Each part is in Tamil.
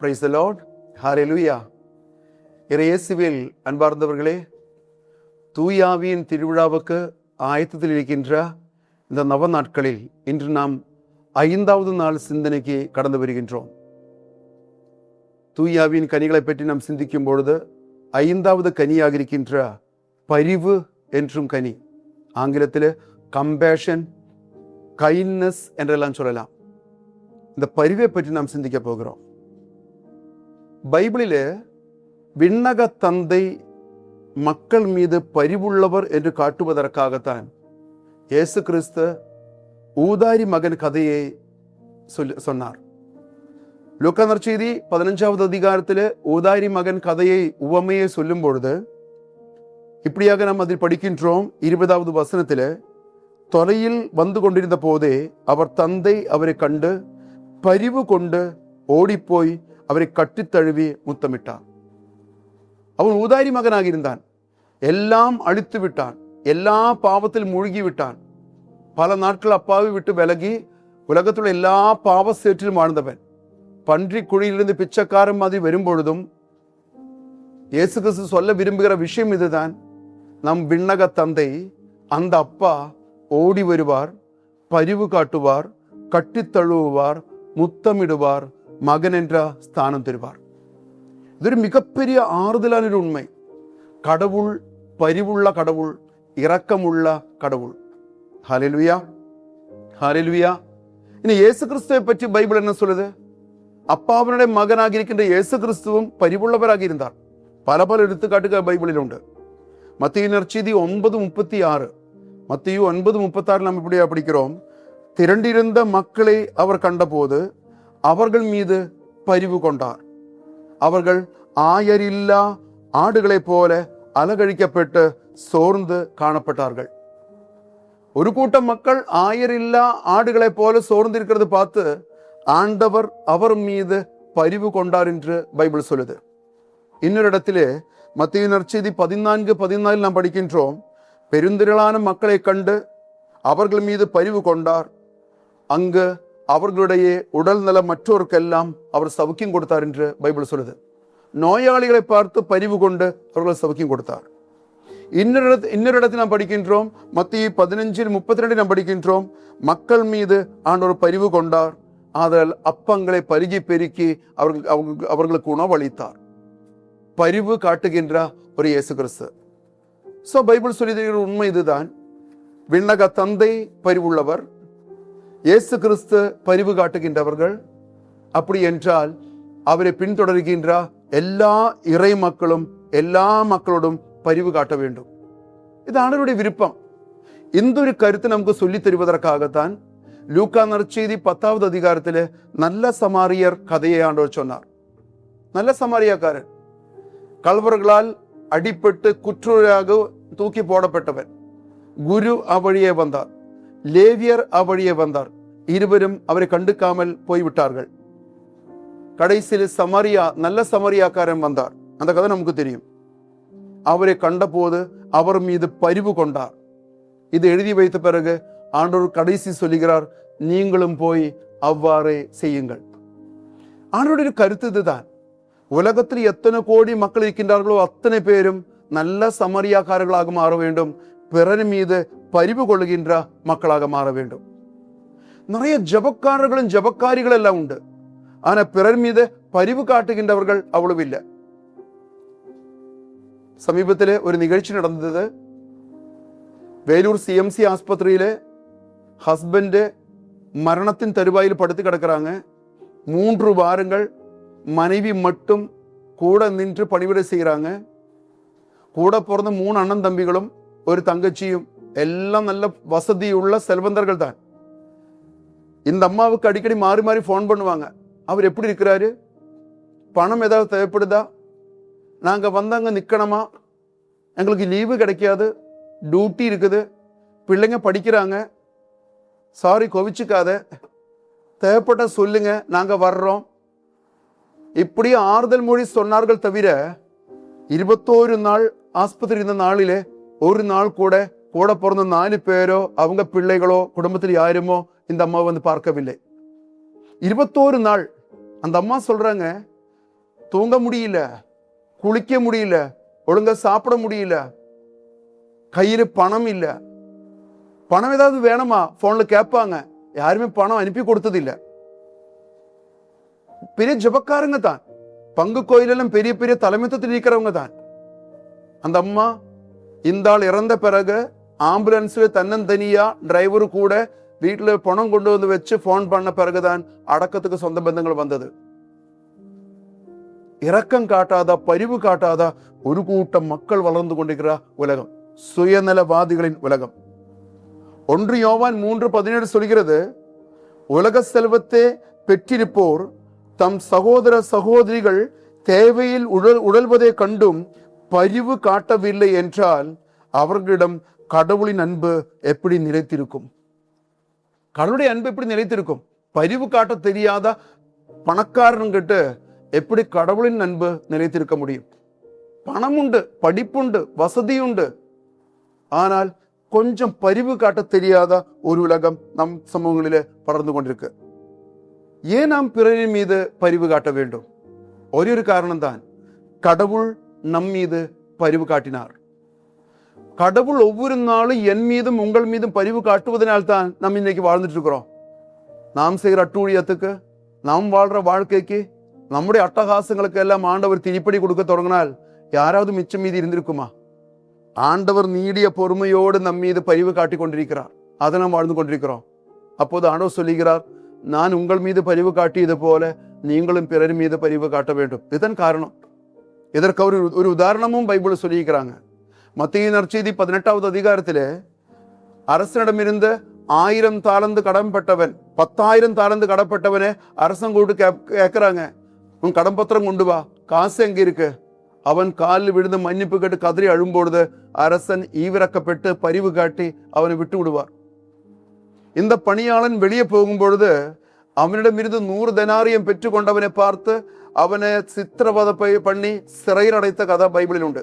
Praise the Lord. ஹalleluya. இயேசுவில் அன்பார்ந்தவர்களே, தூயாவியின் திருவிழாவுக்கு ஆயத்தத்தில் இருக்கின்ற இந்த நவ நாட்களில் இன்று நாம் 5வது நாள் சிந்தனைக்கு கடந்து வருகின்றோம். தூயாவின் கனிகளை பற்றி நாம் சிந்திக்கும் பொழுது 5வது கனியாக இருக்கின்ற பரிவு என்றும் கனி, ஆங்கிலத்தில் கம்பேஷன், கைண்ட்னஸ் என்றெல்லாம் சொல்லலாம். இந்த பரிவை பற்றி நாம் சிந்திக்க போகிறோம். பைபிளிலே விண்ணக தந்தை மக்கள் மீது பரிவுள்ளவர் என்று காட்டுவதற்காகத்தான் இயேசு கிறிஸ்து ஊதாரி மகன் கதையை சொன்னார். லூக்கா நற்செய்தி 15வது அதிகாரத்தில் ஊதாரி மகன் கதையை உவமையை சொல்லும் பொழுது இப்படியாக நாம் அதில் படிக்கின்றோம். 20வது வசனத்தில், தொலையில் வந்து கொண்டிருந்த போதே அவர் தந்தை அவரை கண்டு பரிவு கொண்டு ஓடிப்போய் அவரை கட்டித்தழுவி முத்தமிட்டார். அவன் ஊதாரி மகனாக இருந்தான். எல்லாம் அழித்து விட்டான். எல்லா பாவத்தில் மூழ்கி விட்டான். பல நாட்கள் அப்பாவை விட்டு விலகி உலகத்தில் எல்லா பாவ சேற்றிலும் வாழ்ந்தவன். பன்றி குழியிலிருந்து பிச்சைக்காரன் மாதிரி வரும்பொழுதும் இயேசு கிறிஸ்து சொல்ல விரும்புகிற விஷயம் இதுதான். நம் விண்ணக தந்தை, அந்த அப்பா ஓடி வருவார், பரிவு காட்டுவார், கட்டித்தழுவுவார், முத்தமிடுவார், மகன் என்ற ஸ்தானம் தருவார். இது ஒரு மிகப்பெரிய ஆறுதலான உண்மை. கடவுள் பரிவுள்ள கடவுள், இரக்கமுள்ள கடவுள். ஹல்லேலூயா, ஹல்லேலூயா. இனி இயேசு கிறிஸ்துவை பற்றி பைபிள் என்ன சொல்லுது? அப்பாவினுடைய மகனாக இருக்கின்ற இயேசு கிறிஸ்துவும் பரிவுள்ளவராக இருந்தார். பல எடுத்துக்காட்டுகள் பைபிளில் உண்டு. மத்தேயு நற்செய்தி 9:36, மத்தேயு 9:36 நாம் இப்படியா படிக்கிறோம். திரண்டிருந்த மக்களை அவர் கண்டபோது அவர்கள் மீது பரிவு கொண்டார். அவர்கள் ஆயரில்லா ஆடுகளைப் போல அலகழிக்கப்பட்டு சோர்ந்து காணப்பட்டார்கள். ஒரு கூட்டம் மக்கள் ஆயரில்லா ஆடுகளைப் போல சோர்ந்து இருக்கிறது பார்த்து ஆண்டவர் அவர் மீது பரிவு கொண்டார் என்று பைபிள் சொல்லுது. இன்னொரு இடத்திலே மத்தேயு நற்செய்தி 14:14 நாம் படிக்கின்றோம். பெருந்திரளான மக்களை கண்டு அவர்கள் மீது பரிவு கொண்டார். அங்கு அவர்களுடைய உடல் நல மற்றோருக்கெல்லாம் அவர் சவுக்கியம் கொடுத்தார் என்று பைபிள் சொல்லுது. நோயாளிகளை பார்த்து பரிவு கொண்டு அவர்கள் சவுக்கியம் கொடுத்தார். இன்னொரு இடத்தில் நாம் படிக்கின்றோம். மத்தேயு 15:32 நாம் படிக்கின்றோம். மக்கள் மீது ஆண்டவர் பரிவு கொண்டார். ஆதலால் அப்பங்களை பருகி பெருக்கி அவர்களுக்கு உணவளித்தார். பரிவு காட்டுகின்ற ஒரு இயேசு கிறிஸ்து. சோ பைபிள் சொல்லி உண்மை இதுதான். விண்ணக தந்தை பரிவுள்ளவர், இயேசு கிறிஸ்து பரிவு காட்டுகின்றவர்கள். அப்படி என்றால் அவரை பின்தொடர்கின்ற எல்லா இறை மக்களும் எல்லா மக்களோடும் பரிவு காட்ட வேண்டும். இது ஆண்டவருடைய விருப்பம். இந்த ஒரு கருத்து நமக்கு சொல்லி தருவதற்காகத்தான் லூக்கா நற்செய்தி 10வது அதிகாரத்தில் நல்ல சமாரியர் கதையை ஆண்டவர் சொன்னார். நல்ல சமாரியாக்காரன் கல்வர்களால் அடிபட்டு குற்றவாளியாக தூக்கி போடப்பட்டவன். குரு அவ்வழியே வந்தார், லேவியர் அவ்வழியே வந்தார். இருவரும் அவரை கண்டுக்காமல் போய்விட்டார்கள். கடைசியில் நல்ல சமாரியாக்காரன் வந்தார். அந்த கதை நமக்கு தெரியும். அவரை கண்டபோது அவர் மீது பரிவு கொண்டார். இது எழுதி வைத்த பிறகு ஆண்டவர் கடைசி சொல்லுகிறார், நீங்களும் போய் அவ்வாறே செய்யுங்கள். ஆண்டவருடைய கருத்து இதுதான். உலகத்தில் எத்தனை கோடி மக்கள் இருக்கின்றார்களோ அத்தனை பேரும் நல்ல சமாரியாக்காரர்களாக மாற வேண்டும். பிறர் மீது பரிவு கொள்ளுகின்ற மக்களாக மாற வேண்டும். நிறைய ஜபக்காரர்களும் ஜபக்காரிகள் எல்லாம் உண்டு. ஆனா பிறர் மீது பரிவு காட்டுகின்றவர்கள் அவ்வளவு இல்லை. சமீபத்தில் ஒரு நிகழ்ச்சி நடந்தது. வேலூர் CMC ஆஸ்பத்திரியில ஹஸ்பண்ட் மரணத்தின் தருவாயில் படுத்து கிடக்கிறாங்க. 3 வாரங்கள் மனைவி மட்டும் கூட நின்று பணிவிடை செய்கிறாங்க. கூட பிறந்த 3 அண்ணன் தம்பிகளும் ஒரு தங்கச்சியும், எல்லாம் நல்ல வசதியுள்ள செல்வந்தர்கள் தான். இந்த அம்மாவுக்கு அடிக்கடி மாறி மாறி ஃபோன் பண்ணுவாங்க. அவர் எப்படி இருக்கிறாரு, பணம் ஏதாவது தேவைப்படுதா, நாங்க வந்தாங்க நிக்கணுமா, எங்களுக்கு லீவு கிடைக்காது, டியூட்டி இருக்குது, பிள்ளைங்க படிக்கிறாங்க, சாரி கோவிச்சுக்காத, தேவைப்பட்ட சொல்லுங்க, நாங்க வர்றோம். இப்படி ஆறுதல் மொழி சொன்னார்கள் தவிர 21 நாள் ஆஸ்பத்திரி இருந்த நாளிலே ஒரு நாள் கூட பிறந்த 4 பேரோ அவங்க பிள்ளைகளோ குடும்பத்தில் யாருமோ இந்த அம்மா வந்து பார்க்கவில்லை. 21 நாள் அந்த அம்மா சொல்றாங்க, தூங்க முடியல, குளிக்க முடியல, ஒழுங்கா சாப்பிட முடியல, கையில் பணம் இல்லை. பணம் ஏதாவது வேணுமா போன்ல கேட்பாங்க, யாருமே பணம் அனுப்பி கொடுத்தது இல்லை. பெரிய ஜபக்காரங்க தான், பங்கு கோயிலெல்லாம் பெரிய பெரிய தலைமைத்துவத்தில் இருக்கிறவங்க தான். அந்த அம்மா இந்த ஆள் இறந்த பிறகு ஆம்புலன்ஸ்ல தன்னந்தனியா டிரைவரு கூட வீட்டுல பணம் கொண்டு வந்து வச்சு போன் பண்ண பிறகுதான் அடக்கத்துக்கு சொந்த பந்தங்கள் வந்தது. இரக்கம் காட்டாத, பரிவு காட்டாத ஒரு கூட்டம் மக்கள் வளர்ந்து கொண்டிருக்கிற உலகம், சுயநலவாதிகளின் உலகம். 1 யோவான் 3:17 சொல்கிறது, உலக செல்வத்தை பெற்றிருப்போர் தம் சகோதர சகோதரிகள் தேவையில் உழல்வதை கண்டும் பரிவு காட்டவில்லை என்றால் அவர்களிடம் கடவுளின் அன்பு எப்படி நிலைத்திருக்கும்? கடவுளுடைய அன்பு எப்படி நிலைத்திருக்கும்? பரிவு காட்ட தெரியாத பணக்காரன்கிட்ட எப்படி கடவுளின் அன்பு நிலைத்திருக்க முடியும்? பணம் உண்டு, படிப்புண்டு, வசதி உண்டு, ஆனால் கொஞ்சம் பரிவு காட்ட தெரியாத ஒரு உலகம் நம் சமூகங்களிலே படர்ந்து கொண்டிருக்கு. ஏன் நாம் பிறரின் மீது பரிவு காட்ட வேண்டும்? ஒரு காரணம் தான், கடவுள் நம் மீது பரிவு காட்டினார். கடவுள் ஒவ்வொரு நாளும் என் மீதும் உங்கள் மீதும் பரிவு காட்டுவதனால் தான் நம்ம இன்னைக்கு வாழ்ந்துட்டு இருக்கிறோம். நாம் செய்கிற அட்டூழியத்துக்கு, நாம் வாழ்ற வாழ்க்கைக்கு, நம்முடைய அட்டகாசங்களுக்கு எல்லாம் ஆண்டவர் திருப்படி கொடுக்க தொடங்கினால் யாராவது மிச்சம் மீதி இருந்திருக்குமா? ஆண்டவர் நீடிய பொறுமையோடு நம் மீது பரிவு காட்டி கொண்டிருக்கிறார். அதை நாம் வாழ்ந்து கொண்டிருக்கிறோம். அப்போது ஆண்டவர் சொல்லுகிறார், நான் உங்கள் மீது பரிவு காட்டியது போல நீங்களும் பிறர் மீது பரிவு காட்ட வேண்டும். இதன் காரணம், இதற்கு ஒரு உதாரணமும் பைபிள் சொல்லியிருக்கிறாங்க. மத்தேயு நற்செய்தி 18வது அதிகாரத்திலே அரசனிடமிருந்து 1000 தாலந்து கடன்பட்டவன், 10,000 தாலந்து கடப்பட்டவனே அரசன் கூட்டு கேட்கிறாங்க, உன் கடன் பத்திரம் கொண்டு வா, காசு எங்க இருக்கு? அவன் காலில் விழுந்து மன்னிப்பு கேட்டு கதறி அழும்பொழுது அரசன் ஈவிரக்கப்பட்டு பரிவு காட்டி அவனை விட்டு விடுவார். இந்த பணியாளன் வெளியே போகும் பொழுது அவனிடமிருந்து 100 தெனாரியம் பெற்று கொண்டவனை பார்த்து அவனை சித்திரவதை பண்ணி சிறையில் அடைத்த கதை பைபிளில் உண்டு.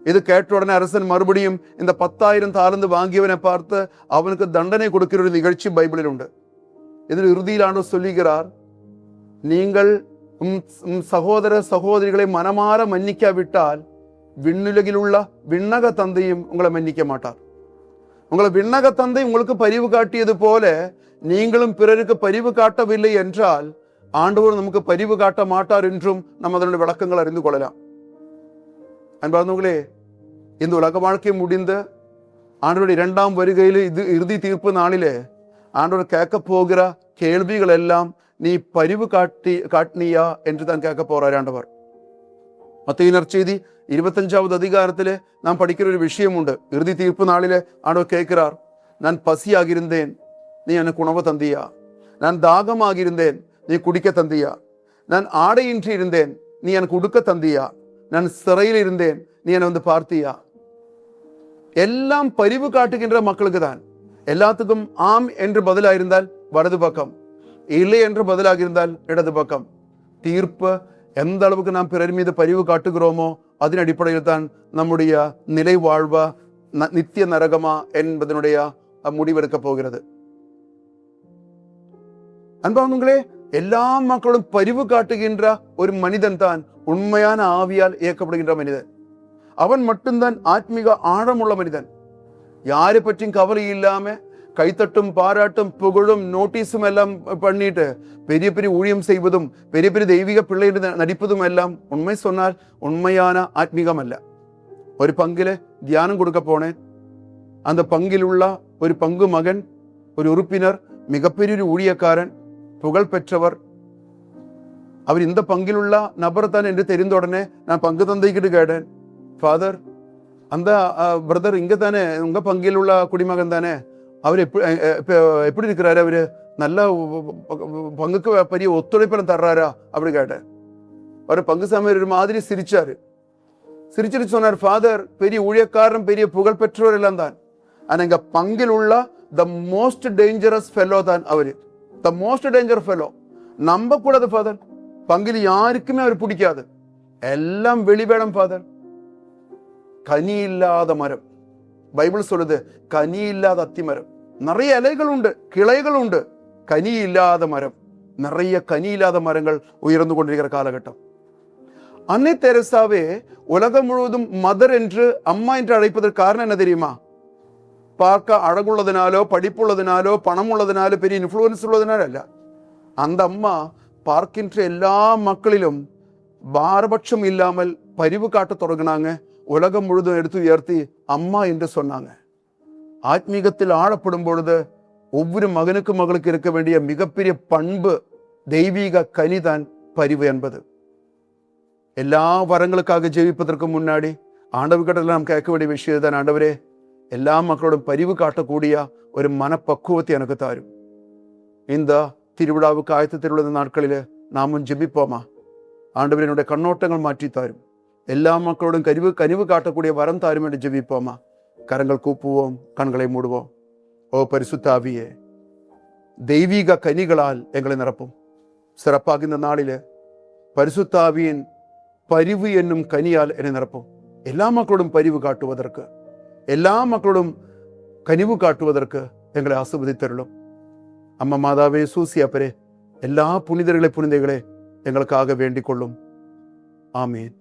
இது கேட்ட உடனே அரசன் மறுபடியும் இந்த 10,000 தாலந்து வாங்கியவனை பார்த்து அவனுக்கு தண்டனை கொடுக்கிற ஒரு நிகழ்ச்சி பைபிளில் உண்டு. இதில் இறுதியில் ஆண்டவர் சொல்லுகிறார், நீங்கள் சகோதர சகோதரிகளை மனமாற மன்னிக்காவிட்டால் விண்ணுலகில் உள்ள விண்ணக தந்தையும் உங்களை மன்னிக்க மாட்டார். உங்களை விண்ணக தந்தை உங்களுக்கு பரிவு காட்டியது போல நீங்களும் பிறருக்கு பரிவு காட்டவில்லை என்றால் ஆண்டவர் நமக்கு பரிவு காட்ட மாட்டார் என்றும் நம்ம அதனுடைய விளக்கங்கள் அறிந்து கொள்ளலாம். அன்பார்ந்தவர்களே, இந்த உலக வாழ்க்கை முடிந்த ஆண்டவருடைய 2ஆம் வருகையில் இது இறுதி தீர்ப்பு நாளிலே ஆண்டவர் கேட்க போகிற கேள்விகள் எல்லாம் நீ பரிவு காட்டினியா என்று தான் கேட்க போறார் ஆண்டவர். மத்தேயு நற்செய்தி 25வது அதிகாரத்திலே நாம் படிக்கிற ஒரு விஷயம் உண்டு. இறுதி தீர்ப்பு நாளிலே ஆண்டவர் கேட்கிறார், நான் பசியாகிருந்தேன், நீ எனக்கு உணவு தந்தியா? நான் தாகமாகிருந்தேன், நீ குடிக்க தந்தியா? நான் ஆடையின்றி இருந்தேன், நீ எனக்கு உடுக்க தந்தியா? நான் சிறையில் இருந்தேன், நீ என்னை வந்து பார்த்தியா? எல்லாம் பரிவு காட்டுகின்ற மக்களுக்கு தான். எல்லாத்துக்கும் ஆம் என்று பதிலாயிருந்தால் வலது பக்கம், இல்லை என்று பதிலாக இருந்தால் இடது பக்கம். தீர்ப்பு எந்த அளவுக்கு நாம் பிறர் மீது பரிவு காட்டுகிறோமோ அதன் அடிப்படையில் தான் நம்முடைய நிலை வாழ்வா நித்திய நரகமா என்பதனுடைய முடிவெடுக்க போகிறது. அன்பானவர்களே, எல்லா மக்களும் பரிவு காட்டுகின்ற ஒரு மனிதன் தான் உண்மையான ஆவியால் இயக்கப்படுகின்ற மனிதன். அவன் மட்டும்தான் ஆத்மீக ஆழமுள்ள மனிதன். யாரை பற்றியும் கவலை இல்லாம கைத்தட்டும் பாராட்டும் புகழும் நோட்டீஸும் எல்லாம் பண்ணிட்டு பெரிய பெரிய ஊழியம் செய்வதும் பெரிய பெரிய தெய்வீக பிள்ளை நடிப்பதும் எல்லாம் உண்மை சொன்னால் உண்மையான ஆத்மீகம் அல்ல. ஒரு பங்கில தியானம் கொடுக்க போனேன். அந்த பங்கில் உள்ள ஒரு பங்கு மகன், ஒரு உறுப்பினர், மிகப்பெரிய ஒரு ஊழியக்காரன், புகழ் பெற்றவர். அவர் இந்த பங்கில் உள்ள நபர் தான் என்று தெரிந்த உடனே நான் பங்கு தந்தைக்கிட்டு கேட்டேன், ஃபாதர், அந்த பிரதர் இங்க தானே, உங்க பங்கில் உள்ள குடிமகன் தானே, அவர் எப்படி இருக்கிறாரு? அவரு நல்ல பங்குக்கு பெரிய ஒத்துழைப்பு தர்றாரா அப்படி கேட்டேன். அவர் பங்கு சாமி ஒரு மாதிரி சிரிச்சாரு. சிரிச்சிட்டு சொன்னார், ஃபாதர், பெரிய ஊழியக்காரன், பெரிய புகழ் பெற்றவர் எல்லாம் தான், ஆனா இங்க பங்கில் உள்ள த மோஸ்ட் டேஞ்சரஸ் ஃபெலோ தான் அவரு. The most danger fellow. நம்ப கூடாது ஃபாதர், பங்கில் யாருக்குமே அவர் பிடிக்காது, எல்லாம் வெளிவேடம் ஃபாதர். கனி இல்லாத மரம், பைபிள் சொல்லுது, கனி இல்லாத அத்தி மரம். நிறைய இலைகள் உண்டு, கிளைகள் உண்டு, கனி இல்லாத மரம். நிறைய கனி இல்லாத மரங்கள் உயர்ந்து கொண்டிருக்கிற காலகட்டம். அன்னை தெரசாவே உலகம் முழுவதும் மதர் என்று அம்மா என்று அழைப்பதற்கு காரணம் என்ன தெரியுமா? பார்க்க அழகுள்ளதுனாலோ படிப்புள்ளதுனாலோ பணம் உள்ளதுனாலோ பெரிய இன்ஃப்ளூயன்ஸ் உள்ளதுனால அல்ல. அந்த அம்மா பார்க்கின்ற எல்லா மக்களிலும் பாரபட்சம் இல்லாமல் பரிவு காட்ட தொடங்கினாங்க. உலகம் முழுதும் எடுத்து உயர்த்தி அம்மா என்று சொன்னாங்க. ஆத்மீகத்தில் ஆழப்படும் பொழுது ஒவ்வொரு மகனுக்கு இருக்க வேண்டிய மிகப்பெரிய பண்பு, தெய்வீக கனிதான் பரிவு என்பது. எல்லா வரங்களுக்காக ஜெபிப்பதற்கு முன்னாடி ஆண்டவர்கிட்ட நாம் கேட்க வேண்டிய விஷயம் தான், ஆண்டவரே எல்லா மக்களோடும் பரிவு காட்டக்கூடிய ஒரு மனப்பக்குவத்தை எனக்கு தாரும். இந்த திருவிழாவுக்கு ஆயத்தத்தில் உள்ள நாட்களில் நாமும் ஜெபிப்போமா? ஆண்டவர் என்னுடைய கண்ணோட்டங்கள் மாற்றி தாரும், எல்லா மக்களோடும் கனிவு காட்டக்கூடிய வரம் தாரும் என்று ஜெபிப்போமா? கரங்கள் கூப்புவோம், கண்களை மூடுவோம். ஓ பரிசுத்த ஆவியே, தெய்வீக கனிகளால் எங்களை நிரப்பும். சிறப்பாக இந்த நாளில பரிசுத்த ஆவியின் பரிவு என்னும் கனியால் என்னை நிரப்பும். எல்லா மக்களோடும் பரிவு காட்டுவதற்கு, எல்லா மக்களோடும் கனிவு காட்டுவதற்கு எங்களை ஆசீர்வதித்தருளும். அம்மா மாதாவே, சூசியாப்பரே, எல்லா புனிதர்களே புனிதைகளே எங்களுக்காக வேண்டிக் கொள்ளும். ஆமீன்.